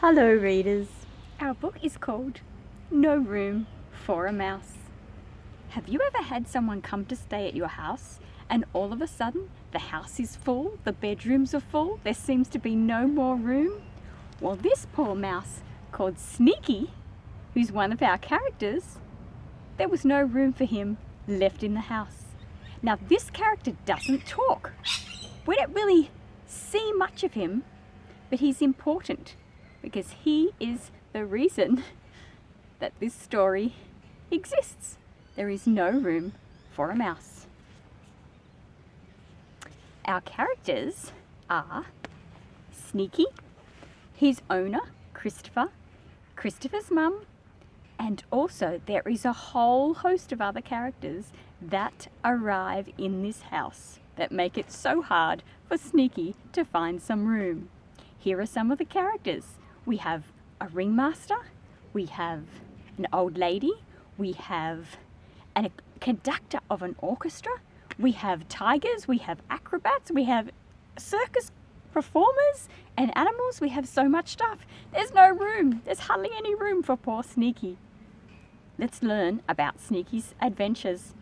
Hello readers, our book is called No Room for a Mouse. Have you ever had someone come to stay at your house and all of a sudden the house is full, the bedrooms are full, there seems to be no more room? Well, this poor mouse called Sneaky, who's one of our characters, there was no room for him left in the house. Now this character doesn't talk. We don't really see much of him, but he's important because he is the reason that this story exists. There is no room for a mouse. Our characters are Sneaky, his owner, Christopher, Christopher's mum, and also there is a whole host of other characters that arrive in this house that make it so hard for Sneaky to find some room. Here are some of the characters. We have a ringmaster, we have an old lady, we have a conductor of an orchestra, we have tigers, we have acrobats, we have circus performers and animals. We have so much stuff. There's no room. There's hardly any room for poor Sneaky. Let's learn about Sneaky's adventures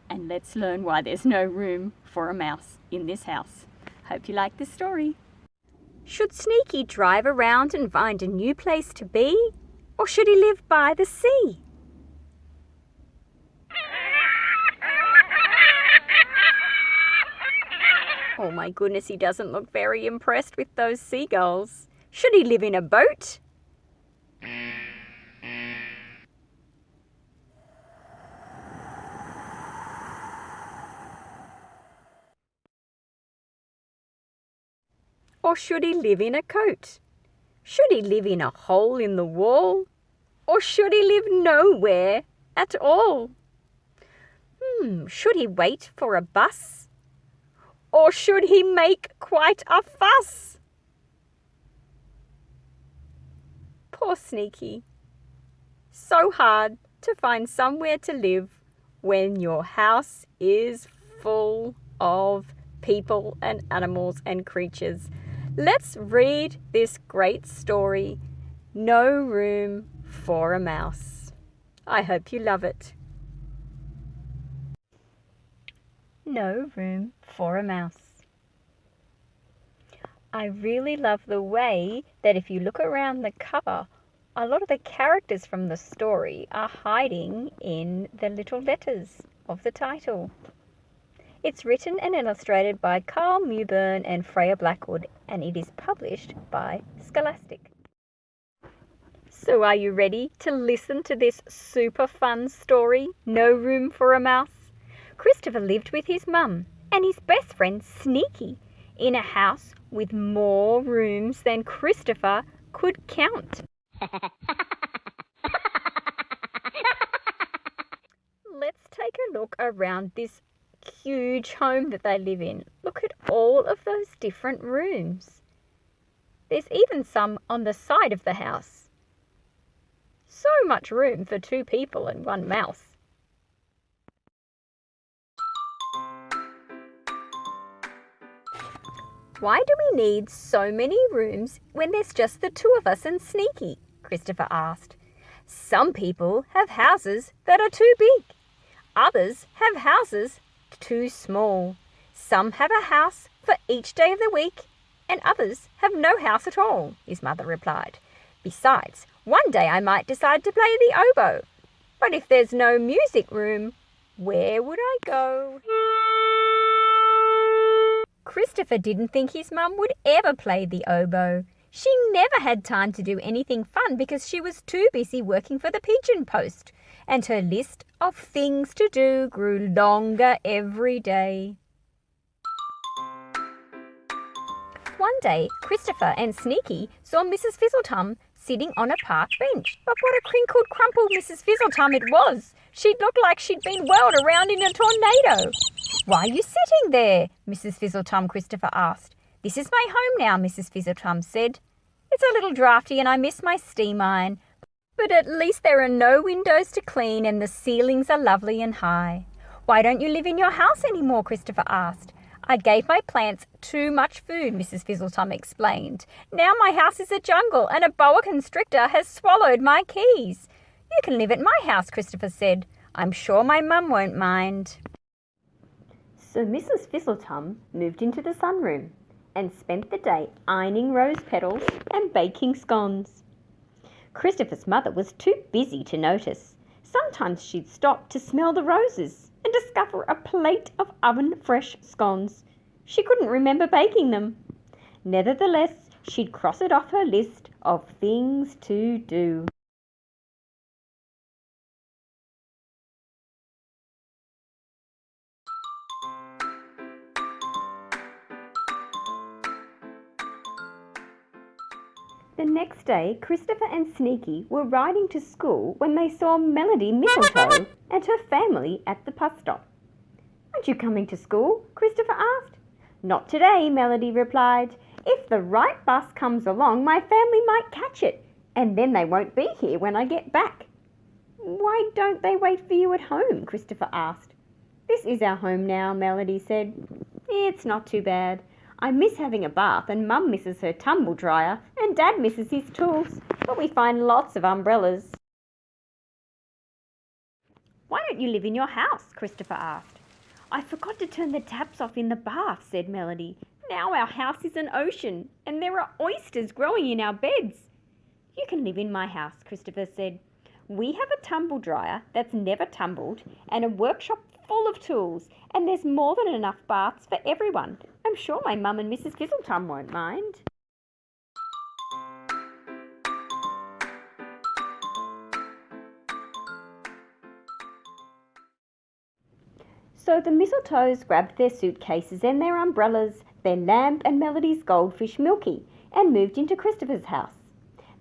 and let's learn why there's no room for a mouse in this house. Hope you like this story. Should Sneaky drive around and find a new place to be, or should he live by the sea? Oh my goodness, he doesn't look very impressed with those seagulls. Should he live in a boat? Or should he live in a coat? Should he live in a hole in the wall? Or should he live nowhere at all? Should he wait for a bus? Or should he make quite a fuss? Poor Sneaky. So hard to find somewhere to live when your house is full of people and animals and creatures. Let's read this great story, No Room for a Mouse. I hope you love it. No Room for a Mouse. I really love the way that if you look around the cover, a lot of the characters from the story are hiding in the little letters of the title. It's written and illustrated by Carl Mewburn and Freya Blackwood, and it is published by Scholastic. So are you ready to listen to this super fun story, No Room for a Mouse? Christopher lived with his mum and his best friend Sneaky in a house with more rooms than Christopher could count. Let's take a look around this huge home that they live in. Look at all of those different rooms. There's even some on the side of the house. So much room for 2 people and 1 mouse. Why do we need so many rooms when there's just the 2 of us and Sneaky? Christopher asked. Some people have houses that are too big. Others have houses too small. Some have a house for each day of the week, and others have no house at all, his mother replied. Besides, one day I might decide to play the oboe. But if there's no music room, where would I go? Christopher didn't think his mum would ever play the oboe. She never had time to do anything fun because she was too busy working for the Pigeon Post, and her list of things to do grew longer every day. One day, Christopher and Sneaky saw Mrs. Fizzletum sitting on a park bench. But what a crinkled, crumpled Mrs. Fizzletum it was! She looked like she'd been whirled around in a tornado. Why are you sitting there? Mrs. Fizzletum, Christopher asked. This is my home now, Mrs. Fizzletum said. It's a little drafty and I miss my steam iron, but at least there are no windows to clean and the ceilings are lovely and high. Why don't you live in your house anymore? Christopher asked. I gave my plants too much food, Mrs. Fizzletum explained. Now my house is a jungle and a boa constrictor has swallowed my keys. You can live at my house, Christopher said. I'm sure my mum won't mind. So Mrs. Fizzletum moved into the sunroom and spent the day ironing rose petals and baking scones. Christopher's mother was too busy to notice. Sometimes she'd stop to smell the roses and discover a plate of oven-fresh scones. She couldn't remember baking them. Nevertheless, she'd cross it off her list of things to do. The next day, Christopher and Sneaky were riding to school when they saw Melody Mistletoe and her family at the bus stop. Aren't you coming to school? Christopher asked. Not today, Melody replied. If the right bus comes along, my family might catch it, and then they won't be here when I get back. Why don't they wait for you at home? Christopher asked. This is our home now, Melody said. It's not too bad. I miss having a bath and Mum misses her tumble dryer and Dad misses his tools, but we find lots of umbrellas. Why don't you live in your house? Christopher asked. I forgot to turn the taps off in the bath, said Melody. Now our house is an ocean and there are oysters growing in our beds. You can live in my house, Christopher said. We have a tumble dryer that's never tumbled and a workshop full of tools, and there's more than enough baths for everyone. I'm sure my mum and Mrs. Fizzletum won't mind. So the Mistletoes grabbed their suitcases and their umbrellas, their lamp and Melody's goldfish Milky, and moved into Christopher's house.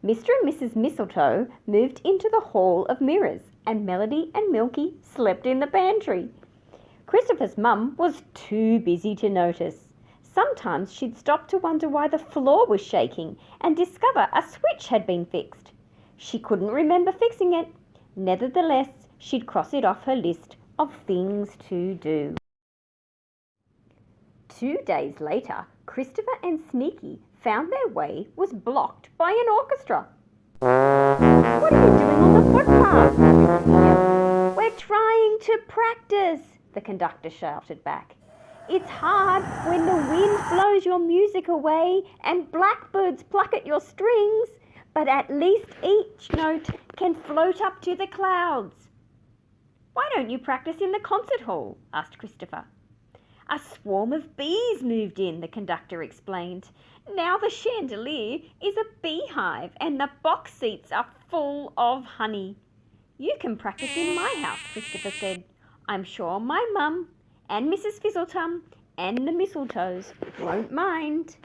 Mr. and Mrs. Mistletoe moved into the Hall of Mirrors, and Melody and Milky slept in the pantry. Christopher's mum was too busy to notice. Sometimes she'd stop to wonder why the floor was shaking and discover a switch had been fixed. She couldn't remember fixing it. Nevertheless, she'd cross it off her list of things to do. 2 days later, Christopher and Sneaky found their way was blocked by an orchestra. What are you doing on the footpath? We're trying to practice, the conductor shouted back. It's hard when the wind blows your music away and blackbirds pluck at your strings, but at least each note can float up to the clouds. Why don't you practice in the concert hall? Asked Christopher. A swarm of bees moved in, the conductor explained. Now the chandelier is a beehive and the box seats are full of honey. You can practice in my house, Christopher said. I'm sure my mum and Mrs. Fizzletum and the Mistletoes won't mind.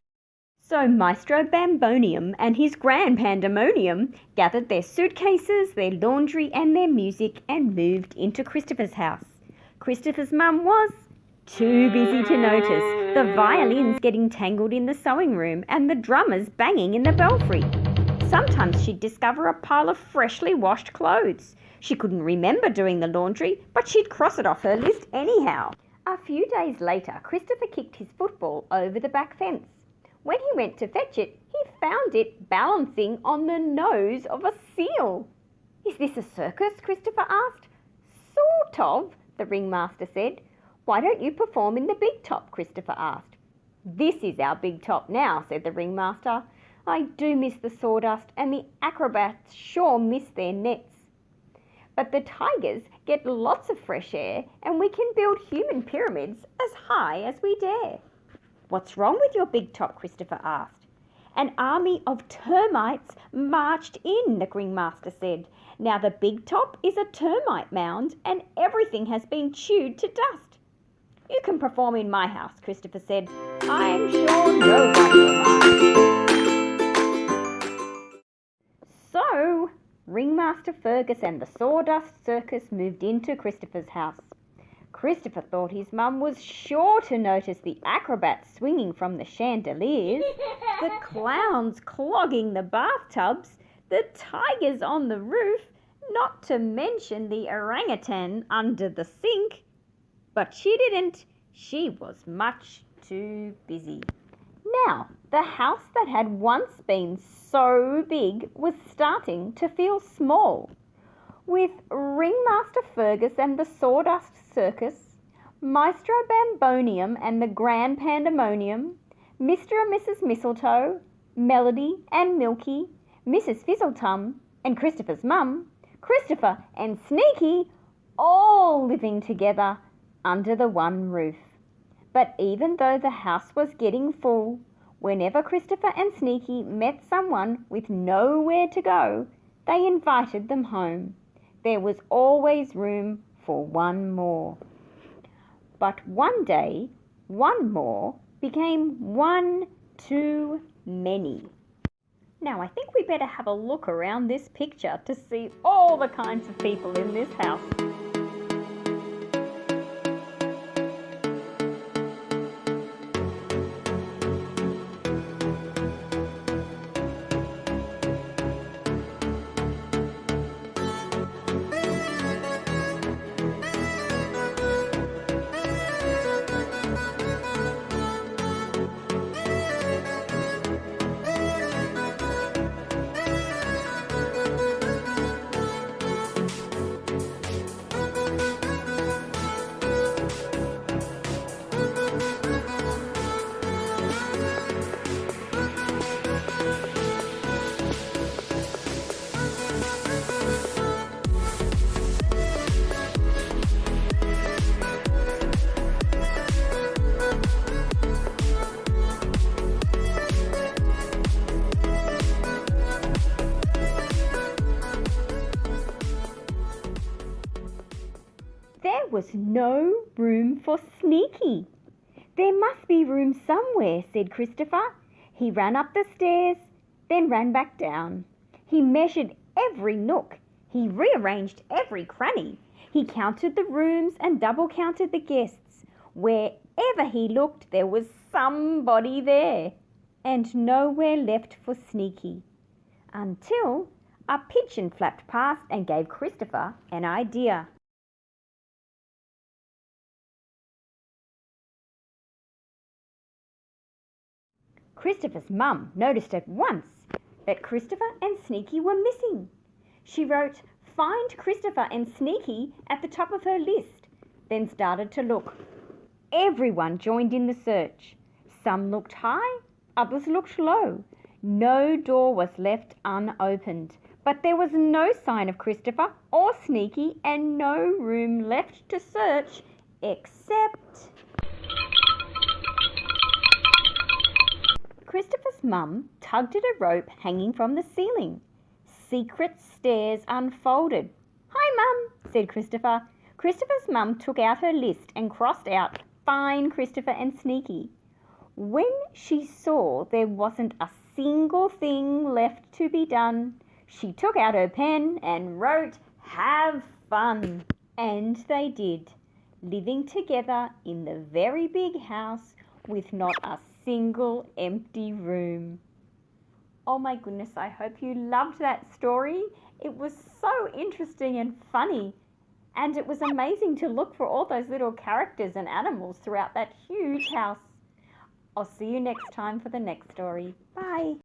So Maestro Bambonium and his grand pandemonium gathered their suitcases, their laundry and their music and moved into Christopher's house. Christopher's mum was too busy to notice the violins getting tangled in the sewing room and the drummers banging in the belfry. Sometimes she'd discover a pile of freshly washed clothes. She couldn't remember doing the laundry, but she'd cross it off her list anyhow. A few days later, Christopher kicked his football over the back fence. When he went to fetch it, he found it balancing on the nose of a seal. Is this a circus? Christopher asked. Sort of, the ringmaster said. Why don't you perform in the big top? Christopher asked. This is our big top now, said the ringmaster. I do miss the sawdust and the acrobats sure miss their nets. But the tigers get lots of fresh air and we can build human pyramids as high as we dare. What's wrong with your big top? Christopher asked. An army of termites marched in, the ringmaster said. Now the big top is a termite mound and everything has been chewed to dust. You can perform in my house, Christopher said. I'm sure no one will mind. So, Ringmaster Fergus and the Sawdust Circus moved into Christopher's house. Christopher thought his mum was sure to notice the acrobats swinging from the chandeliers, the clowns clogging the bathtubs, the tigers on the roof, not to mention the orangutan under the sink. But she didn't. She was much too busy. Now, the house that had once been so big was starting to feel small. With Ringmaster Fergus and the Sawdust Circus, Maestro Bambonium and the Grand Pandemonium, Mr. and Mrs. Mistletoe, Melody and Milky, Mrs. Fizzletum and Christopher's mum, Christopher and Sneaky, all living together under the one roof. But even though the house was getting full, whenever Christopher and Sneaky met someone with nowhere to go, they invited them home. There was always room for one more. But one day, one more became one too many. Now I think we better have a look around this picture to see all the kinds of people in this house. There was no room for Sneaky. There must be room somewhere, said Christopher. He ran up the stairs, then ran back down. He measured every nook. He rearranged every cranny. He counted the rooms and double counted the guests. Wherever he looked, there was somebody there, and nowhere left for Sneaky. Until a pigeon flapped past and gave Christopher an idea. Christopher's mum noticed at once that Christopher and Sneaky were missing. She wrote, "Find Christopher and Sneaky" at the top of her list, then started to look. Everyone joined in the search. Some looked high, others looked low. No door was left unopened, but there was no sign of Christopher or Sneaky and no room left to search except... Christopher's mum tugged at a rope hanging from the ceiling. Secret stairs unfolded. "Hi, Mum," said Christopher. Christopher's mum took out her list and crossed out "Find Christopher and Sneaky." When she saw there wasn't a single thing left to be done, she took out her pen and wrote "Have fun." And they did, living together in the very big house with not a single empty room. Oh my goodness, I hope you loved that story. It was so interesting and funny, and it was amazing to look for all those little characters and animals throughout that huge house. I'll see you next time for the next story. Bye.